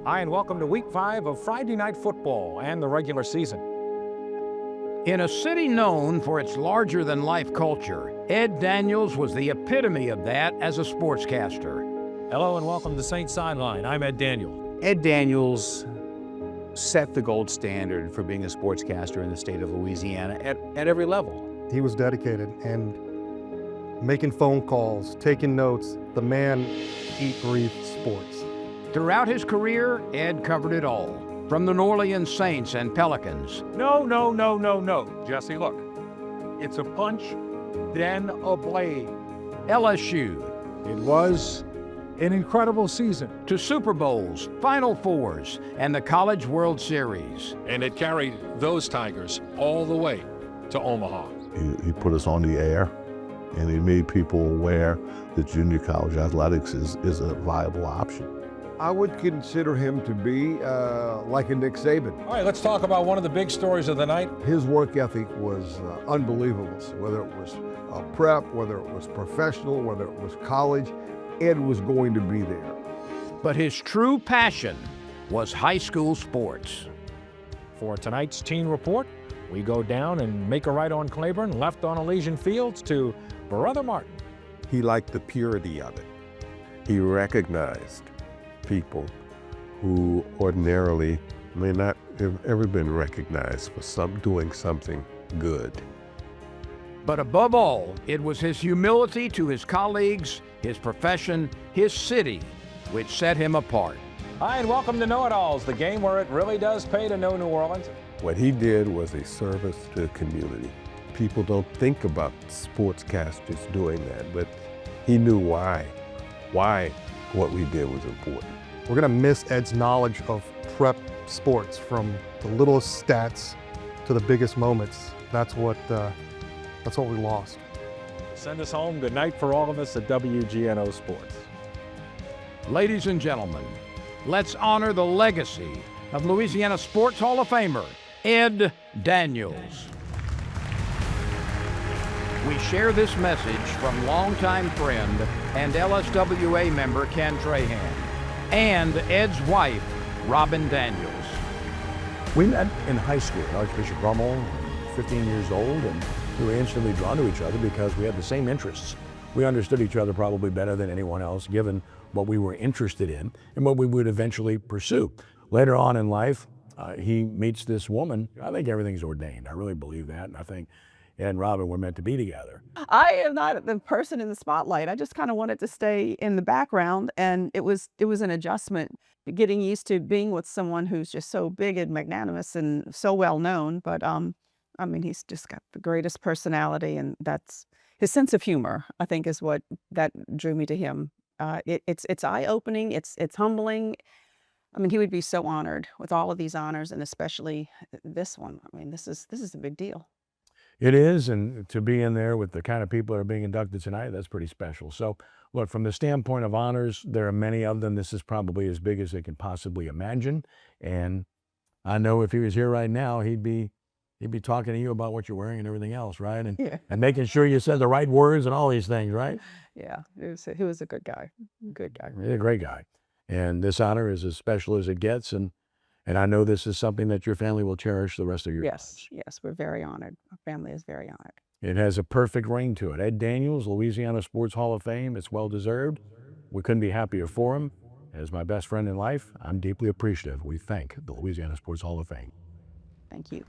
Hi, and welcome to Week 5 of Friday Night Football and the regular season. In a city known for its larger-than-life culture, Ed Daniels was the epitome of that as a sportscaster. Hello and welcome to Saint Sideline. I'm Ed Daniels. Ed Daniels set the gold standard for being a sportscaster in the state of Louisiana at every level. He was dedicated and making phone calls, taking notes. The man eat, breathe sports. Throughout his career, Ed covered it all, from the New Orleans Saints and Pelicans. No, Jesse, look. It's a punch, then a blade. LSU. It was an incredible season. To Super Bowls, Final Fours, and the College World Series. And it carried those Tigers all the way to Omaha. He put us on the air, and he made people aware that junior college athletics is a viable option. I would consider him to be like a Nick Saban. All right, let's talk about one of the big stories of the night. His work ethic was unbelievable. So whether it was prep, whether it was professional, whether it was college, Ed was going to be there. But his true passion was high school sports. For tonight's Teen Report, we go down and make a right on Claiborne, left on Elysian Fields to Brother Martin. He liked the purity of it. He recognized people who ordinarily may not have ever been recognized for doing something good. But above all, it was his humility to his colleagues, his profession, his city, which set him apart. Hi, and welcome to Know-It-Alls, the game where it really does pay to know New Orleans. What he did was a service to the community. People don't think about sportscasters doing that, but he knew why what we did was important. We're gonna miss Ed's knowledge of prep sports, from the littlest stats to the biggest moments. That's what we lost. Send us home. Good night for all of us at WGNO Sports. Ladies and gentlemen, let's honor the legacy of Louisiana Sports Hall of Famer, Ed Daniels. We share this message from longtime friend and LSWA member Ken Trahan and Ed's wife, Robin Daniels. We met in high school at Archbishop Rummel, 15 years old, and we were instantly drawn to each other because we had the same interests. We understood each other probably better than anyone else, given what we were interested in and what we would eventually pursue. Later on in life, he meets this woman. I think everything's ordained. I really believe that, and I think Ed and Robin were meant to be together. I am not the person in the spotlight. I just kind of wanted to stay in the background, and it was an adjustment, getting used to being with someone who's just so big and magnanimous and so well known. But I mean, he's just got the greatest personality, and that's his sense of humor, I think, is what that drew me to him. It's eye-opening. It's humbling. I mean, he would be so honored with all of these honors, and especially this one. I mean, this is a big deal. It is, and to be in there with the kind of people that are being inducted tonight, that's pretty special. So, look, from the standpoint of honors, there are many of them. This is probably as big as they can possibly imagine. And I know if he was here right now, he'd be talking to you about what you're wearing and everything else, right? And Yeah. and making sure you said the right words and all these things, right? Yeah, he was a good guy. Good guy. He's a great guy. And this honor is as special as it gets, and I know this is something that your family will cherish the rest of your lives. Yes, we're very honored. Our family is very honored. It has a perfect ring to it. Ed Daniels, Louisiana Sports Hall of Fame. It's well-deserved. We couldn't be happier for him. As my best friend in life, I'm deeply appreciative. We thank the Louisiana Sports Hall of Fame. Thank you.